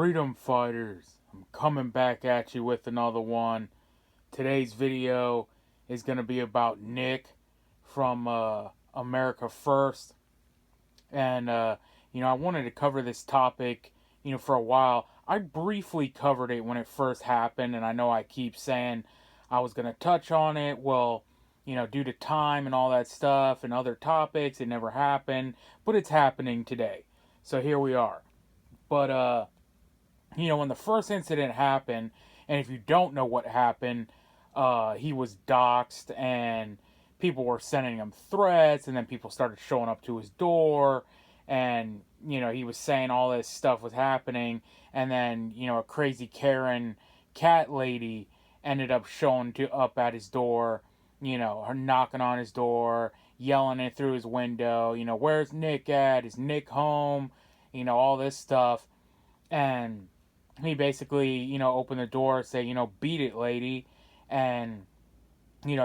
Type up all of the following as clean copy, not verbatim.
Freedom fighters, I'm coming back at you with another one. Today's video is going to be about Nick from America First. And, I wanted to cover this topic, for a while. I briefly covered it when it first happened, and I know I keep saying I was going to touch on it. Well, due to time and all that stuff and other topics, it never happened, but it's happening today. So here we are. But, when the first incident happened, and if you don't know what happened, he was doxxed and people were sending him threats, and then people started showing up to his door, and, he was saying all this stuff was happening, and then, a crazy Karen cat lady ended up showing up at his door, her knocking on his door, yelling it through his window, where's Nick at? Is Nick home? All this stuff. And he basically, opened the door, say, beat it, lady. And,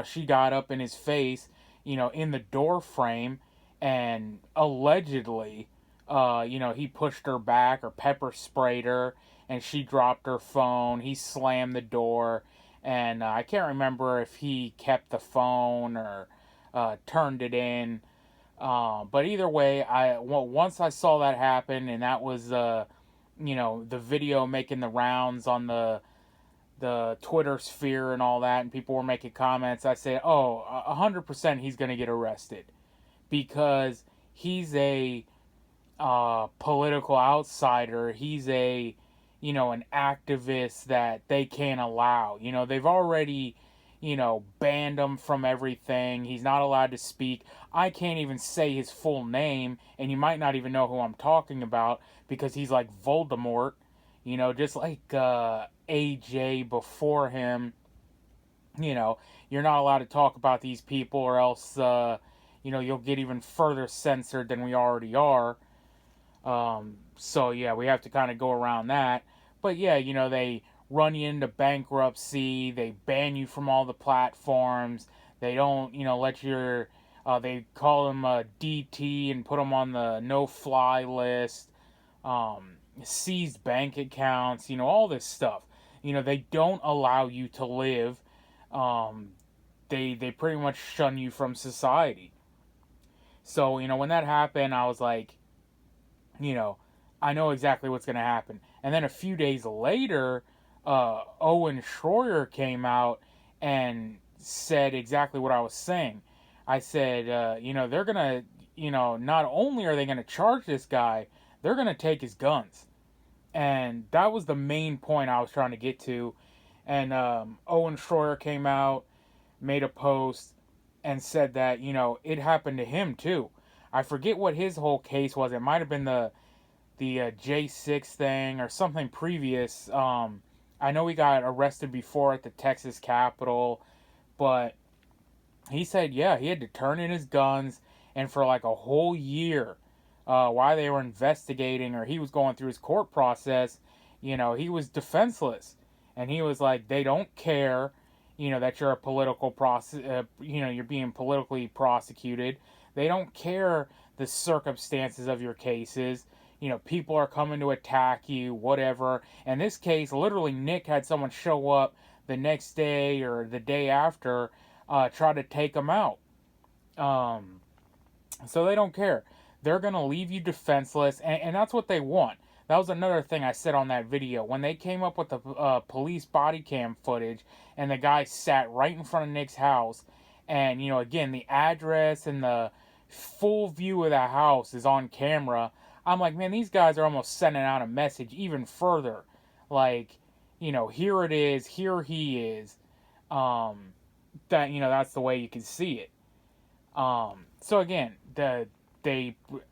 she got up in his face, in the door frame, and allegedly, he pushed her back or pepper sprayed her, and she dropped her phone. He slammed the door, and I can't remember if he kept the phone or turned it in. But either way, once I saw that happen, and that was the video making the rounds on the Twitter sphere and all that, and people were making comments, I said, 100% he's going to get arrested, because he's a political outsider. He's an activist that they can't allow. They've already, banned him from everything. He's not allowed to speak. I can't even say his full name, and you might not even know who I'm talking about, because he's like Voldemort, just like AJ before him. You're not allowed to talk about these people, or else, you'll get even further censored than we already are. So yeah, we have to kind of go around that. But yeah, they run you into bankruptcy. They ban you from all the platforms. They don't, let your, they call them DT and put them on the no-fly list. Seized bank accounts, all this stuff. They don't allow you to live. They pretty much shun you from society. So, when that happened, I was like, I know exactly what's going to happen. And then a few days later, Owen Schroyer came out and said exactly what I was saying. I said, they're going to, not only are they going to charge this guy, they're going to take his guns. And that was the main point I was trying to get to. And Owen Schroyer came out, made a post, and said that, it happened to him too. I forget what his whole case was. It might have been the J6 thing or something previous. I know he got arrested before at the Texas Capitol, but he said, yeah, he had to turn in his guns, and for like a whole year, while they were investigating, or he was going through his court process, he was defenseless. And he was like, they don't care, that you're a political you're being politically prosecuted. They don't care the circumstances of your cases. People are coming to attack you, whatever. In this case, literally, Nick had someone show up the next day or the day after, try to take him out. So they don't care. They're going to leave you defenseless, and that's what they want. That was another thing I said on that video. When they came up with the police body cam footage, and the guy sat right in front of Nick's house, and, again, the address and the full view of the house is on camera, I'm like, man, these guys are almost sending out a message even further. Like, here it is, here he is. That, that's the way you can see it. So again, I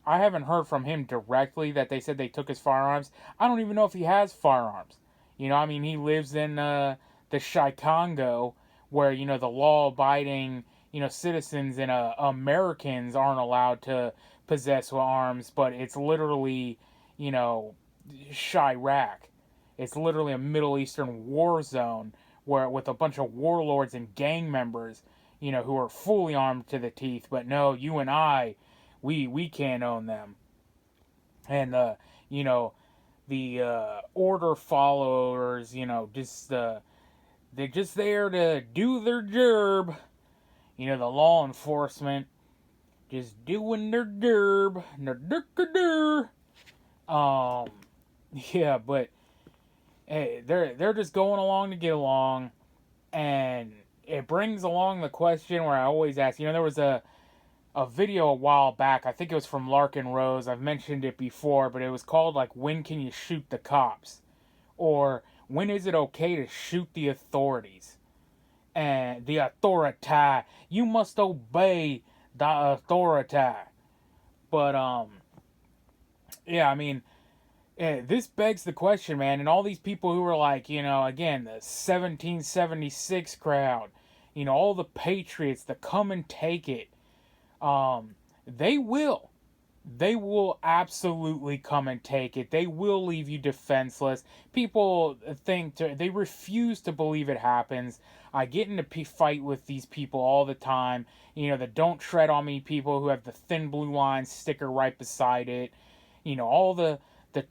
haven't heard from him directly that they said they took his firearms. I don't even know if he has firearms. He lives in the Chicago, where, the law-abiding, citizens and Americans aren't allowed to possess arms, but it's literally, Chirac. It's literally a Middle Eastern war zone where, with a bunch of warlords and gang members, who are fully armed to the teeth. But no, you and I, we can't own them. And order followers, they're just there to do their job. The law enforcement just doing their job. Um, yeah, but hey, they're just going along to get along, and it brings along the question where I always ask. There was a video a while back. I think it was from Larkin Rose. I've mentioned it before, but it was called like "When Can You Shoot the Cops?" or "When Is It Okay to Shoot the Authorities?" And the authority, you must obey the authority. But yeah, I mean, this begs the question, man. And all these people who are like, again, the 1776 crowd, all the patriots, the come and take it. They will. They will absolutely come and take it. They will leave you defenseless. People they refuse to believe it happens. I get into fight with these people all the time. The don't tread on me people who have the thin blue line sticker right beside it. All the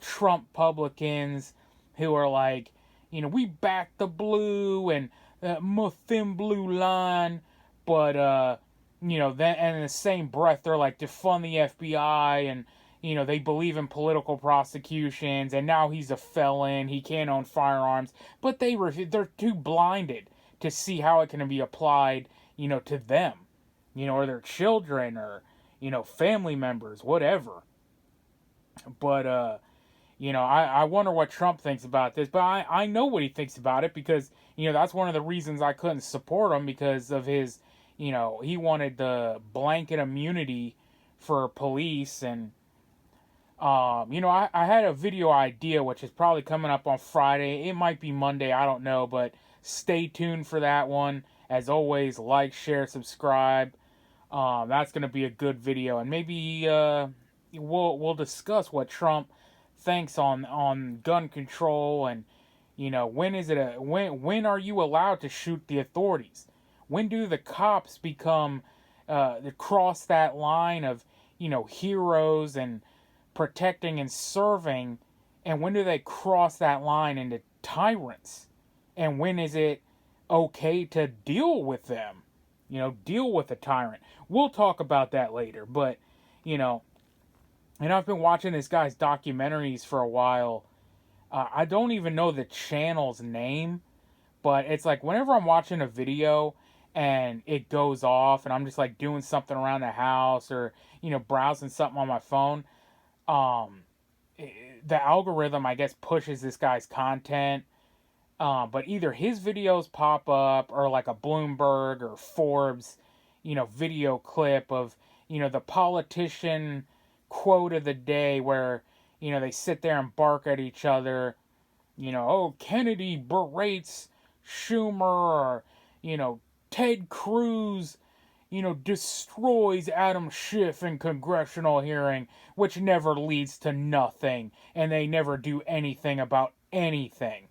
Trump publicans who are like, we back the blue and thin blue line, but then and in the same breath they're like defund the FBI and they believe in political prosecutions and now he's a felon, he can't own firearms, but they're too blinded to see how it can be applied, to them, or their children or family members, whatever. But I wonder what Trump thinks about this, but I know what he thinks about it because that's one of the reasons I couldn't support him, because of his he wanted the blanket immunity for police. And I had a video idea which is probably coming up on Friday. It might be Monday, I don't know, but stay tuned for that one. As always, like, share, subscribe. That's going to be a good video, and maybe we'll discuss what Trump thinks on gun control, and when are you allowed to shoot the authorities? When do the cops become cross that line of heroes and protecting and serving, and when do they cross that line into tyrants? And when is it okay to deal with them? Deal with a tyrant. We'll talk about that later, but and I've been watching this guy's documentaries for a while. I don't even know the channel's name, but it's like whenever I'm watching a video and it goes off and I'm just like doing something around the house or browsing something on my phone, the algorithm, I guess, pushes this guy's content, but either his videos pop up or like a Bloomberg or Forbes video clip of the politician quote of the day where they sit there and bark at each other, oh, Kennedy berates Schumer, or Ted Cruz, destroys Adam Schiff in congressional hearing, which never leads to nothing, and they never do anything about anything.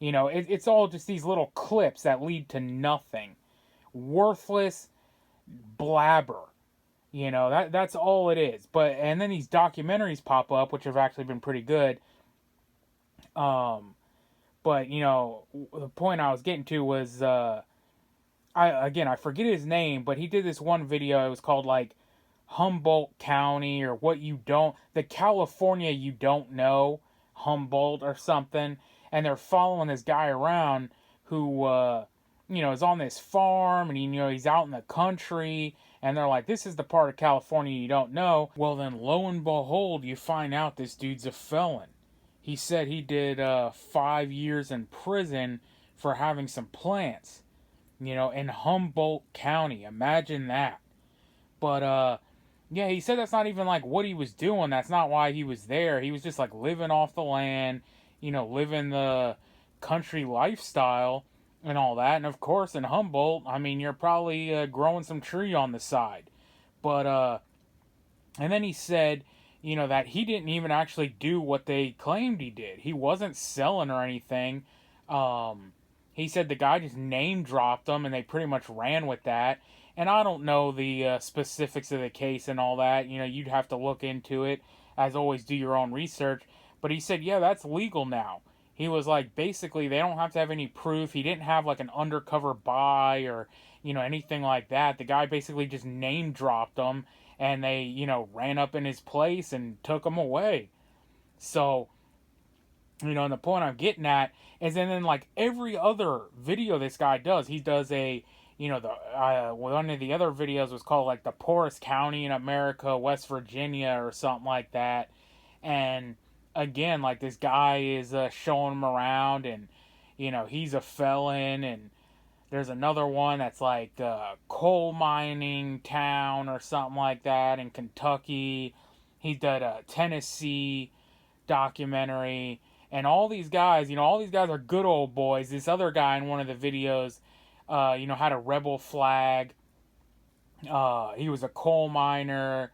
It's all just these little clips that lead to nothing. Worthless blabber. That's all it is. And then these documentaries pop up, which have actually been pretty good. But the point I was getting to was, I forget his name, but he did this one video. It was called like Humboldt County or the California you don't know, Humboldt or something. And they're following this guy around who, is on this farm and he's out in the country. And they're like, this is the part of California you don't know. Well, then lo and behold, you find out this dude's a felon. He said he did 5 years in prison for having some plants, in Humboldt County. Imagine that. But, yeah, he said that's not even like what he was doing. That's not why he was there. He was just like living off the land, living the country lifestyle and all that. And of course, in Humboldt, I mean, you're probably growing some tree on the side. But, and then he said, that he didn't even actually do what they claimed he did. He wasn't selling or anything. He said the guy just name dropped them and they pretty much ran with that. And I don't know the specifics of the case and all that. You'd have to look into it. As always, do your own research. But he said, yeah, that's legal now. He was like, basically, they don't have to have any proof. He didn't have like an undercover buy or, anything like that. The guy basically just name dropped them, and they, ran up in his place and took him away. So, and the point I'm getting at is, and then like every other video this guy does, he does a, one of the other videos was called like the poorest county in America, West Virginia, or something like that. And again, like this guy is showing him around, and he's a felon. And there's another one that's like coal mining town or something like that in Kentucky. He did a Tennessee documentary. And all these guys, all these guys are good old boys. This other guy in one of the videos, had a rebel flag. He was a coal miner,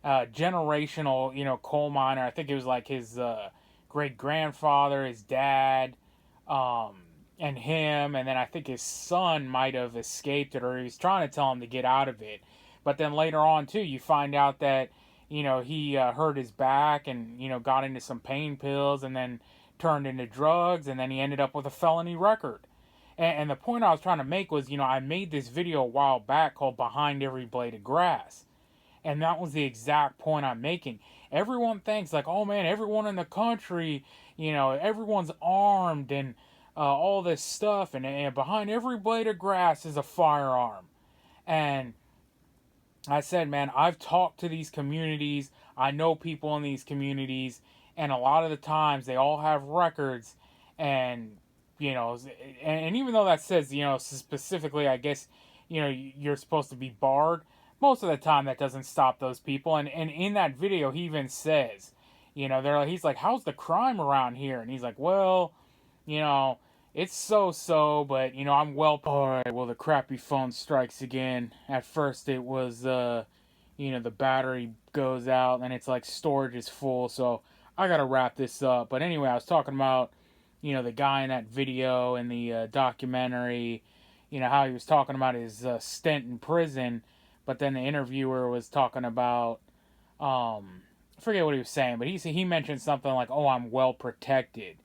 generational, coal miner. I think it was like his great grandfather, his dad, and him. And then I think his son might have escaped it, or he was trying to tell him to get out of it. But then later on, too, you find out that, he hurt his back and, got into some pain pills and then turned into drugs, and then he ended up with a felony record. And the point I was trying to make was, I made this video a while back called Behind Every Blade of Grass. And that was the exact point I'm making. Everyone thinks like, oh man, everyone in the country, everyone's armed and all this stuff. And behind every blade of grass is a firearm. And I said, man, I've talked to these communities. I know people in these communities. And a lot of the times they all have records. And, and even though that says, specifically, I guess, you're supposed to be barred. Most of the time that doesn't stop those people. And in that video, he even says, he's like, how's the crime around here? And he's like, well, it's so-so, but, I'm well. Alright, well, the crappy phone strikes again. At first it was, the battery goes out and it's like storage is full. So I gotta wrap this up. But anyway, I was talking about, the guy in that video and the documentary, how he was talking about his stint in prison. But then the interviewer was talking about, I forget what he was saying, but he mentioned something like, oh, I'm well protected.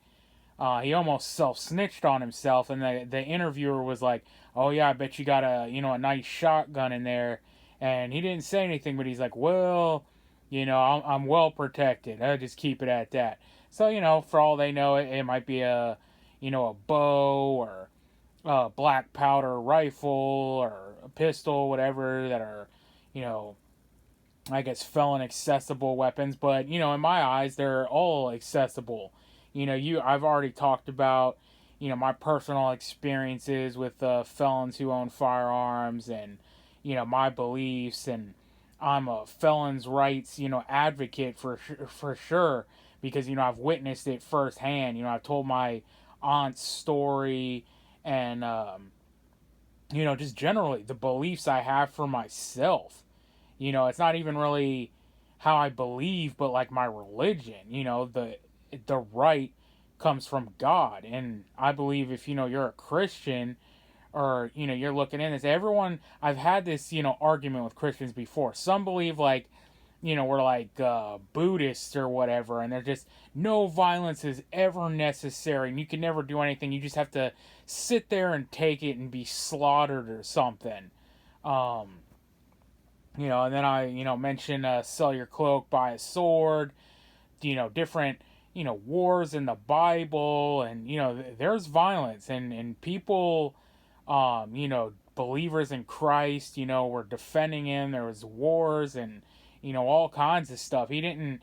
He almost self-snitched on himself, and the interviewer was like, oh yeah, I bet you got a nice shotgun in there. And he didn't say anything, but he's like, well, I'm well protected. I'll just keep it at that. So, for all they know, it might be a bow or a black powder rifle or a pistol, whatever, that are, I guess felon accessible weapons. But, in my eyes, they're all accessible. I've already talked about, my personal experiences with felons who own firearms and, my beliefs, and I'm a felon's rights, advocate for sure, because, I've witnessed it firsthand. I've told my aunt's story, and, just generally the beliefs I have for myself. It's not even really how I believe, but like my religion. The right comes from God, and I believe if you're a Christian, or you're looking in this, everyone, I've had this argument with Christians before. Some believe like we're like Buddhists or whatever, and they're just, no violence is ever necessary, and you can never do anything. You just have to sit there and take it and be slaughtered or something. And then I mention sell your cloak, buy a sword. Different wars in the Bible, and there's violence, and people, believers in Christ, were defending him. There was wars and all kinds of stuff. He didn't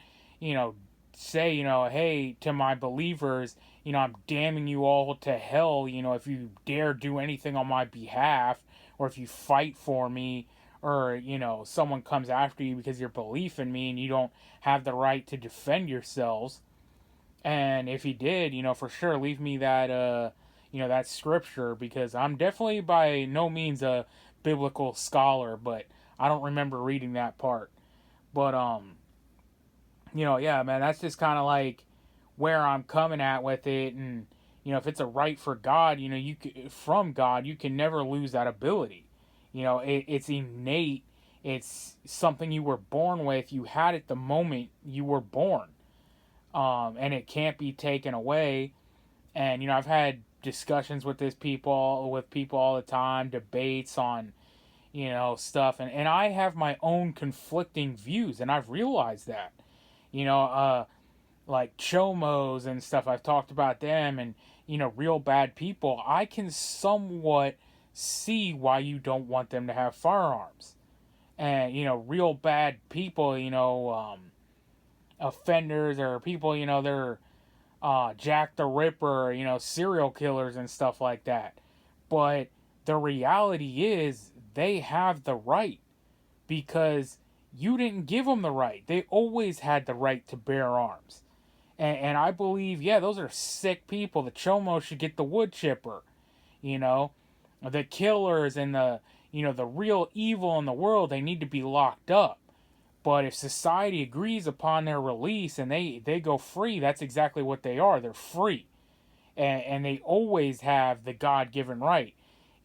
say hey, to my believers, I'm damning you all to hell, if you dare do anything on my behalf, or if you fight for me, or someone comes after you because your belief in me and you don't have the right to defend yourselves. And if he did, for sure leave me that that scripture, because I'm definitely by no means a biblical scholar, but I don't remember reading that part. But yeah, man, that's just kind of like where I'm coming at with it. And if it's a right for God, from God, you can never lose that ability. It's innate. It's something you were born with. You had it the moment you were born. and it can't be taken away. And I've had discussions with people all the time, debates on stuff, and I have my own conflicting views, and I've realized that. You know, like chomos and stuff. I've talked about them, and real bad people. I can somewhat see why you don't want them to have firearms, and real bad people. Offenders or people. They're Jack the Ripper. Serial killers and stuff like that. But the reality is, they have the right because you didn't give them the right. They always had the right to bear arms. And I believe, yeah, those are sick people. The chomos should get the wood chipper. The killers and the real evil in the world, they need to be locked up. But if society agrees upon their release and they go free, that's exactly what they are. They're free. And they always have the God-given right.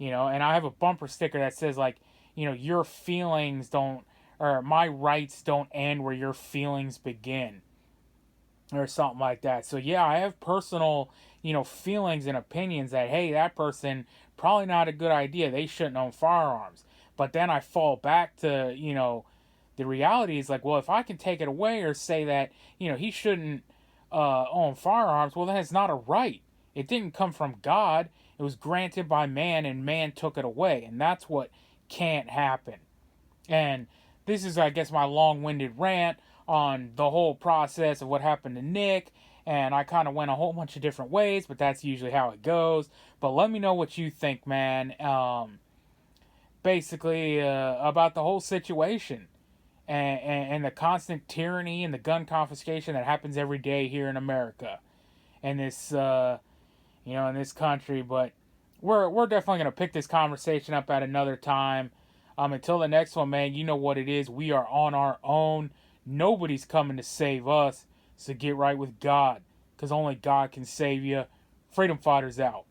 And I have a bumper sticker that says, like, your feelings don't, or my rights don't end where your feelings begin, or something like that. So yeah, I have personal, feelings and opinions that, hey, that person, probably not a good idea. They shouldn't own firearms. But then I fall back to, the reality is like, well, if I can take it away or say that, he shouldn't own firearms, well, then it's not a right. It didn't come from God. It was granted by man, and man took it away. And that's what can't happen. And this is, I guess, my long-winded rant on the whole process of what happened to Nick. And I kind of went a whole bunch of different ways, but that's usually how it goes. But let me know what you think, man. Basically, about the whole situation. And the constant tyranny and the gun confiscation that happens every day here in America. And this, in this country. But we're definitely going to pick this conversation up at another time. Until the next one, man, you know what it is. We are on our own. Nobody's coming to save us. So get right with God, because only God can save you. Freedom Fighters out.